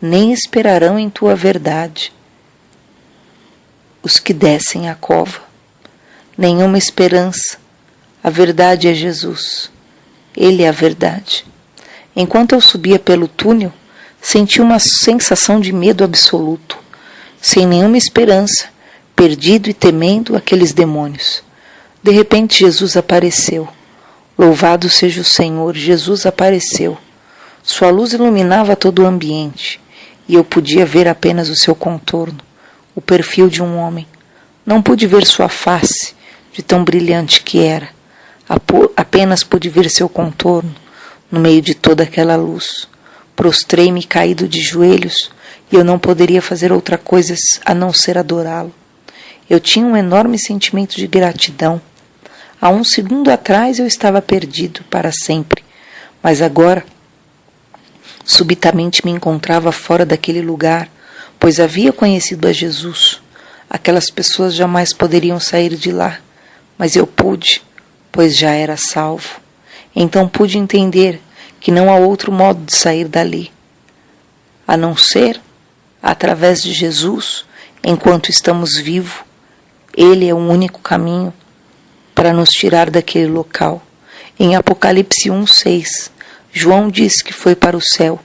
nem esperarão em tua verdade os que descem à cova. Nenhuma esperança. A verdade é Jesus. Ele é a verdade. Enquanto eu subia pelo túnel, senti uma sensação de medo absoluto, sem nenhuma esperança, perdido e temendo aqueles demônios. De repente Jesus apareceu. Louvado seja o Senhor, Jesus apareceu. Sua luz iluminava todo o ambiente, e eu podia ver apenas o seu contorno, o perfil de um homem. Não pude ver sua face, de tão brilhante que era. Apenas pude ver seu contorno, no meio de toda aquela luz. Prostrei-me caído de joelhos, e eu não poderia fazer outra coisa a não ser adorá-lo. Eu tinha um enorme sentimento de gratidão. Há um segundo atrás eu estava perdido para sempre, mas agora, subitamente me encontrava fora daquele lugar, pois havia conhecido a Jesus. Aquelas pessoas jamais poderiam sair de lá, mas eu pude, pois já era salvo. Então pude entender que não há outro modo de sair dali, a não ser através de Jesus. Enquanto estamos vivos, Ele é o único caminho para nos tirar daquele local. Em Apocalipse 1:6, João diz que foi para o céu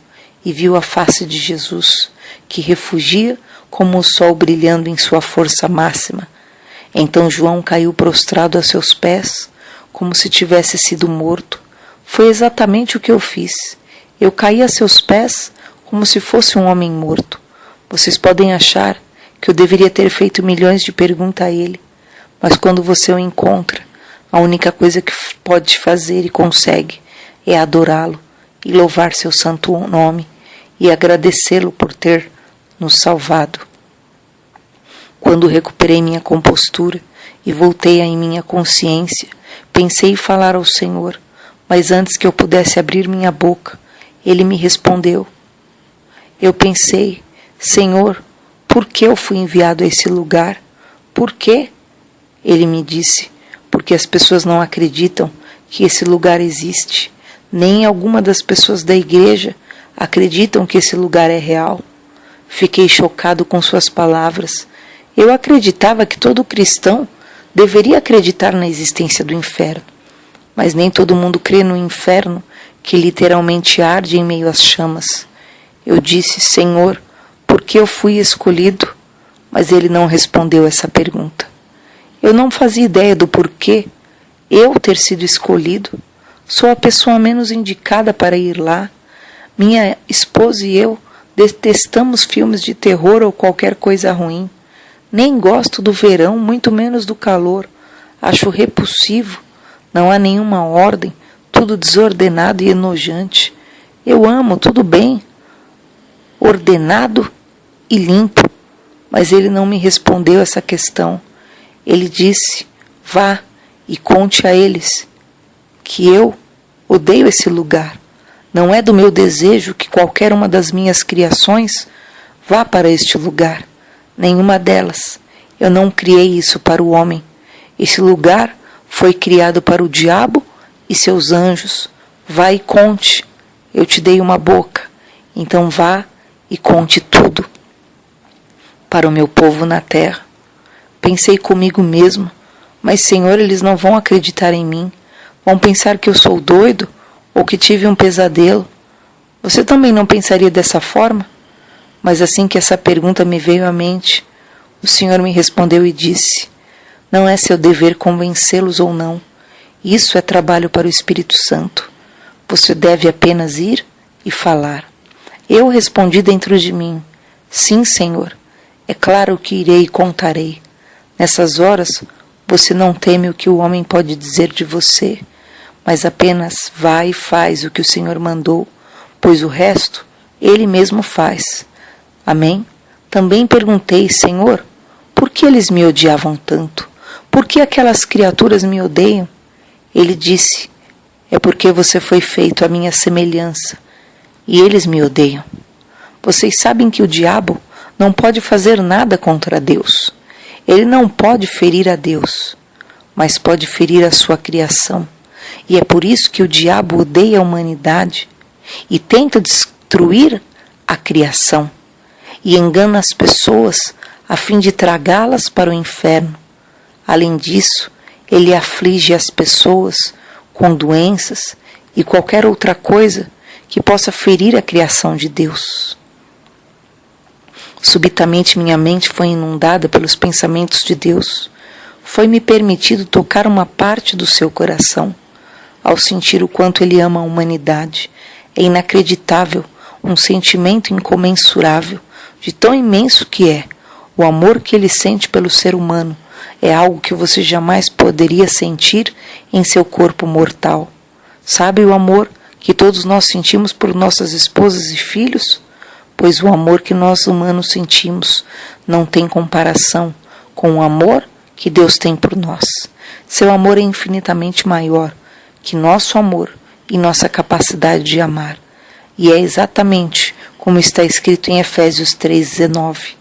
e viu a face de Jesus, que refugia como o sol brilhando em sua força máxima. Então João caiu prostrado a seus pés, como se tivesse sido morto. Foi exatamente o que eu fiz. Eu caí a seus pés como se fosse um homem morto. Vocês podem achar que eu deveria ter feito milhões de perguntas a ele, mas quando você o encontra, a única coisa que pode fazer e consegue é adorá-lo e louvar seu santo nome e agradecê-lo por ter nos salvado. Quando recuperei minha compostura e voltei em minha consciência, pensei em falar ao Senhor, mas antes que eu pudesse abrir minha boca, Ele me respondeu. Eu pensei: Senhor, por que eu fui enviado a esse lugar? Por quê? Ele me disse: porque as pessoas não acreditam que esse lugar existe. Nem alguma das pessoas da igreja acreditam que esse lugar é real. Fiquei chocado com suas palavras. Eu acreditava que todo cristão deveria acreditar na existência do inferno. Mas nem todo mundo crê no inferno, que literalmente arde em meio às chamas. Eu disse: Senhor, por que eu fui escolhido? Mas ele não respondeu essa pergunta. Eu não fazia ideia do porquê eu ter sido escolhido. Sou a pessoa menos indicada para ir lá. Minha esposa e eu detestamos filmes de terror ou qualquer coisa ruim. Nem gosto do verão, muito menos do calor. Acho repulsivo. Não há nenhuma ordem, tudo desordenado e enojante. Eu amo, tudo bem, ordenado e limpo. Mas ele não me respondeu essa questão. Ele disse: vá e conte a eles que eu odeio esse lugar. Não é do meu desejo que qualquer uma das minhas criações vá para este lugar. Nenhuma delas. Eu não criei isso para o homem. Esse lugar foi criado para o diabo e seus anjos. Vá e conte. Eu te dei uma boca. Então vá e conte tudo para o meu povo na terra. Pensei comigo mesmo: mas Senhor, eles não vão acreditar em mim. Vão pensar que eu sou doido ou que tive um pesadelo. Você também não pensaria dessa forma? Mas assim que essa pergunta me veio à mente, o Senhor me respondeu e disse: não é seu dever convencê-los ou não. Isso é trabalho para o Espírito Santo. Você deve apenas ir e falar. Eu respondi dentro de mim: sim, Senhor, é claro que irei e contarei. Nessas horas, você não teme o que o homem pode dizer de você, mas apenas vai e faz o que o Senhor mandou, pois o resto Ele mesmo faz. Amém? Também perguntei, Senhor, por que eles me odiavam tanto? Por que aquelas criaturas me odeiam? Ele disse, é porque você foi feito à minha semelhança, e eles me odeiam. Vocês sabem que o diabo não pode fazer nada contra Deus. Ele não pode ferir a Deus, mas pode ferir a sua criação. E é por isso que o diabo odeia a humanidade e tenta destruir a criação e engana as pessoas a fim de tragá-las para o inferno. Além disso, ele aflige as pessoas com doenças e qualquer outra coisa que possa ferir a criação de Deus. Subitamente minha mente foi inundada pelos pensamentos de Deus. Foi-me permitido tocar uma parte do seu coração. Ao sentir o quanto ele ama a humanidade, é inacreditável, um sentimento incomensurável, de tão imenso que é. O amor que ele sente pelo ser humano é algo que você jamais poderia sentir em seu corpo mortal. Sabe o amor que todos nós sentimos por nossas esposas e filhos? Pois o amor que nós humanos sentimos não tem comparação com o amor que Deus tem por nós. Seu amor é infinitamente maior que nosso amor e nossa capacidade de amar. E é exatamente como está escrito em Efésios 3,19.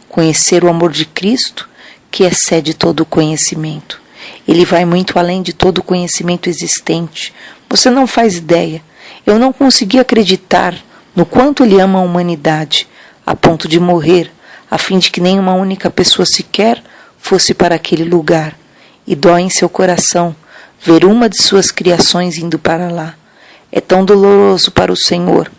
Conhecer o amor de Cristo, que excede todo o conhecimento. Ele vai muito além de todo o conhecimento existente. Você não faz ideia. Eu não consegui acreditar no quanto ele ama a humanidade, a ponto de morrer, a fim de que nenhuma única pessoa sequer fosse para aquele lugar. E dói em seu coração ver uma de suas criações indo para lá. É tão doloroso para o Senhor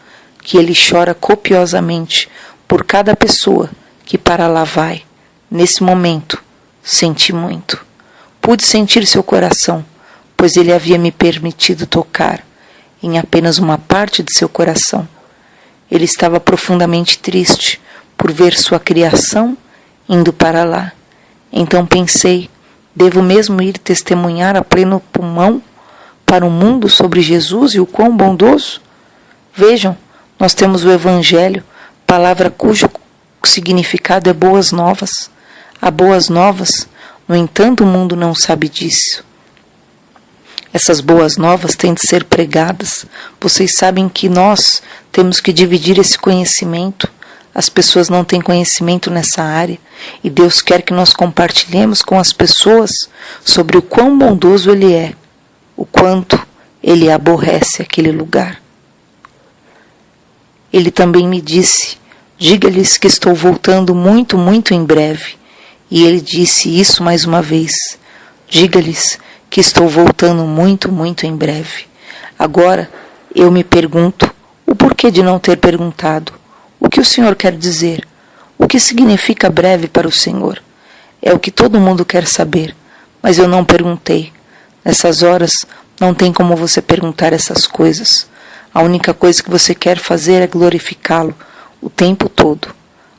que ele chora copiosamente por cada pessoa que para lá vai. Nesse momento, senti muito. Pude sentir seu coração, pois ele havia me permitido tocar em apenas uma parte de seu coração. Ele estava profundamente triste por ver sua criação indo para lá. Então pensei, devo mesmo ir testemunhar a pleno pulmão para o mundo sobre Jesus e o quão bondoso? Vejam, nós temos o Evangelho, palavra cujo significado é boas novas. Há boas novas, no entanto o mundo não sabe disso. Essas boas novas têm de ser pregadas. Vocês sabem que nós temos que dividir esse conhecimento. As pessoas não têm conhecimento nessa área e Deus quer que nós compartilhemos com as pessoas sobre o quão bondoso Ele é, o quanto Ele aborrece aquele lugar. Ele também me disse, diga-lhes que estou voltando muito, muito em breve. E ele disse isso mais uma vez, diga-lhes que estou voltando muito, muito em breve. Agora eu me pergunto o porquê de não ter perguntado. O que o Senhor quer dizer? O que significa breve para o Senhor? É o que todo mundo quer saber, mas eu não perguntei. Nessas horas não tem como você perguntar essas coisas. A única coisa que você quer fazer é glorificá-lo o tempo todo.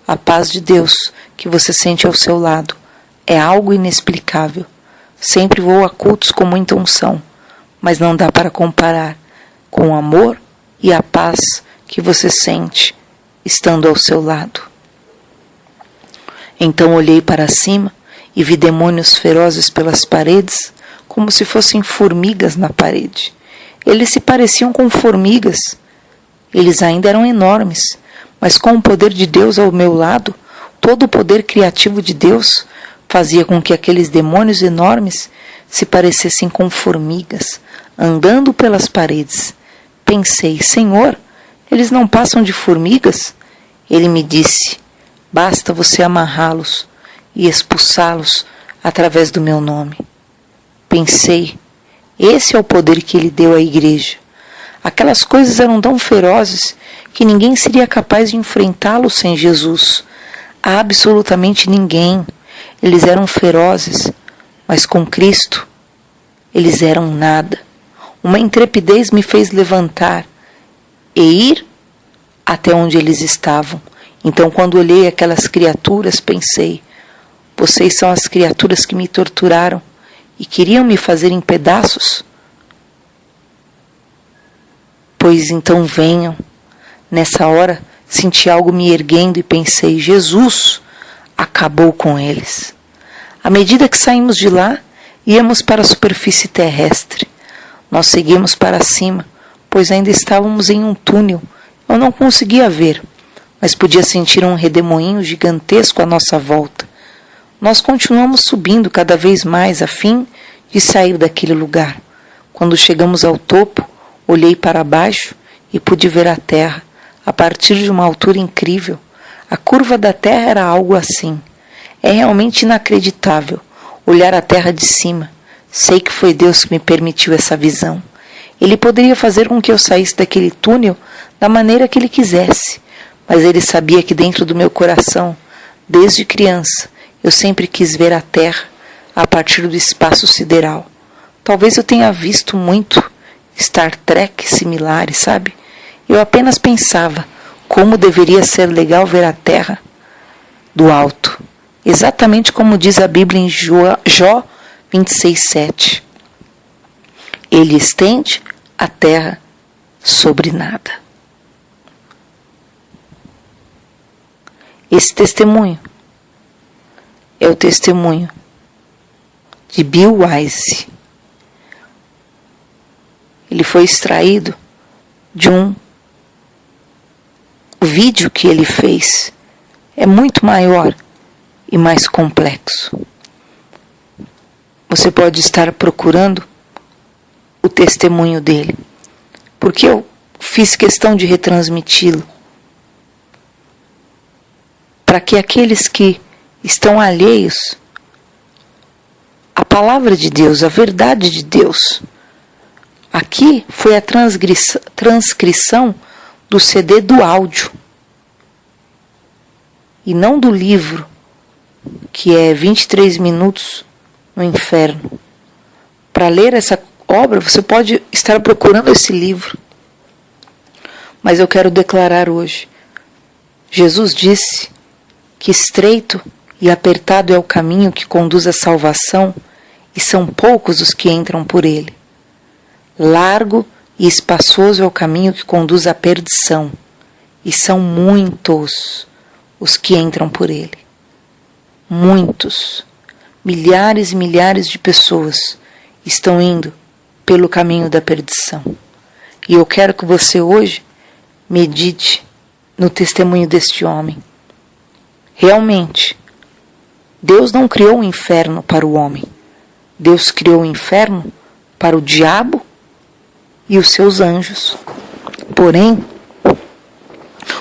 A paz de Deus que você sente ao seu lado é algo inexplicável. Sempre vou a cultos com muita unção, mas não dá para comparar com o amor e a paz que você sente estando ao seu lado. Então olhei para cima e vi demônios ferozes pelas paredes, como se fossem formigas na parede. Eles se pareciam com formigas. Eles ainda eram enormes, mas com o poder de Deus ao meu lado, todo o poder criativo de Deus fazia com que aqueles demônios enormes se parecessem com formigas, andando pelas paredes. Pensei, Senhor, eles não passam de formigas? Ele me disse, basta você amarrá-los e expulsá-los através do meu nome. Pensei, esse é o poder que ele deu à igreja. Aquelas coisas eram tão ferozes que ninguém seria capaz de enfrentá-los sem Jesus. Absolutamente ninguém. Eles eram ferozes, mas com Cristo eles eram nada. Uma intrepidez me fez levantar e ir até onde eles estavam. Então, quando olhei aquelas criaturas, pensei, vocês são as criaturas que me torturaram e queriam me fazer em pedaços? Pois então venham. Nessa hora senti algo me erguendo e pensei: Jesus acabou com eles. À medida que saímos de lá, íamos para a superfície terrestre. Nós seguimos para cima, pois ainda estávamos em um túnel. Eu não conseguia ver, mas podia sentir um redemoinho gigantesco à nossa volta. Nós continuamos subindo cada vez mais a fim de sair daquele lugar. Quando chegamos ao topo, olhei para baixo e pude ver a terra, a partir de uma altura incrível. A curva da terra era algo assim. É realmente inacreditável olhar a terra de cima. Sei que foi Deus que me permitiu essa visão. Ele poderia fazer com que eu saísse daquele túnel da maneira que ele quisesse, mas ele sabia que dentro do meu coração, desde criança, eu sempre quis ver a terra a partir do espaço sideral. Talvez eu tenha visto muito Star Trek similares, sabe? Eu apenas pensava como deveria ser legal ver a terra do alto, exatamente como diz a Bíblia em Jó 26:7. Ele estende a terra sobre nada. Esse testemunho é o testemunho de Bill Wise. Ele foi extraído de um vídeo que ele fez. É muito maior e mais complexo. Você pode estar procurando o testemunho dele, porque eu fiz questão de retransmiti-lo, para que aqueles que estão alheios à palavra de Deus, à verdade de Deus. Aqui foi a transcrição do CD do áudio e não do livro, que é 23 minutos no inferno. Para ler essa obra, você pode estar procurando esse livro. Mas eu quero declarar hoje: Jesus disse que estreito e apertado é o caminho que conduz à salvação, e são poucos os que entram por ele. Largo e espaçoso é o caminho que conduz à perdição, e são muitos os que entram por ele. Muitos, milhares e milhares de pessoas estão indo pelo caminho da perdição. E eu quero que você hoje medite no testemunho deste homem. Realmente, Deus não criou o inferno para o homem. Deus criou o inferno para o diabo e os seus anjos. Porém,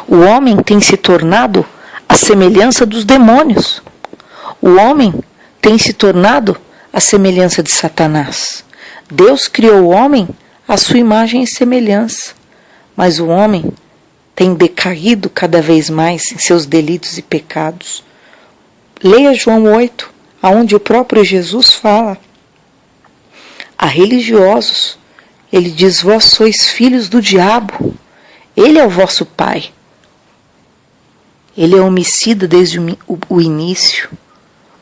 o homem tem se tornado a semelhança dos demônios. O homem tem se tornado a semelhança de Satanás. Deus criou o homem à sua imagem e semelhança, mas o homem tem decaído cada vez mais em seus delitos e pecados. Leia João 8, onde o próprio Jesus fala a religiosos. Ele diz: vós sois filhos do diabo, ele é o vosso pai. Ele é homicida desde o início.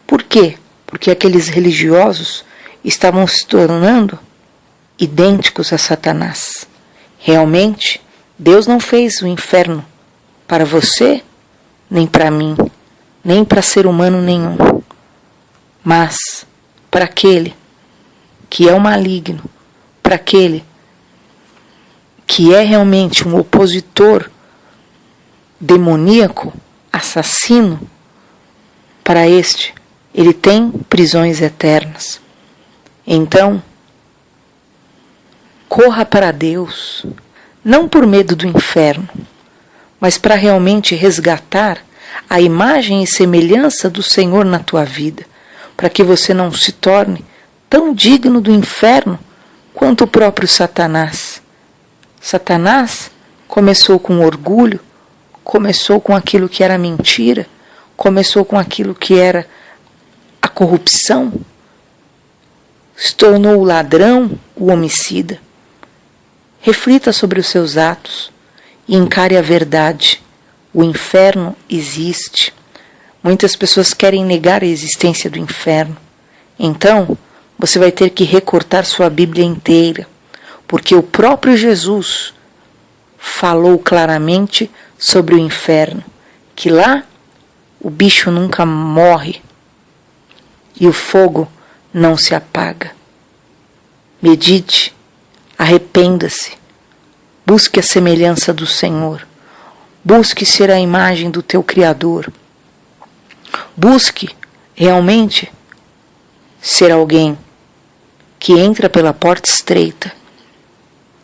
Por quê? Porque aqueles religiosos estavam se tornando idênticos a Satanás. Realmente, Deus não fez o inferno para você, nem para mim, nem para ser humano nenhum, mas para aquele que é o maligno, para aquele que é realmente um opositor demoníaco, assassino. Para este, ele tem prisões eternas. Então, corra para Deus, não por medo do inferno, mas para realmente resgatar a imagem e semelhança do Senhor na tua vida, para que você não se torne tão digno do inferno quanto o próprio Satanás. Satanás começou com orgulho, começou com aquilo que era mentira, começou com aquilo que era a corrupção, se tornou o ladrão, o homicida. Reflita sobre os seus atos e encare a verdade. O inferno existe. Muitas pessoas querem negar a existência do inferno. Então, você vai ter que recortar sua Bíblia inteira, porque o próprio Jesus falou claramente sobre o inferno, que lá o bicho nunca morre e o fogo não se apaga. Medite, arrependa-se, busque a semelhança do Senhor, busque ser a imagem do teu Criador, busque realmente ser alguém que entra pela porta estreita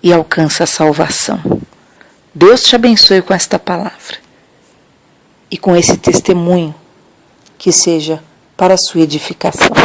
e alcança a salvação. Deus te abençoe com esta palavra e com esse testemunho que seja para a sua edificação.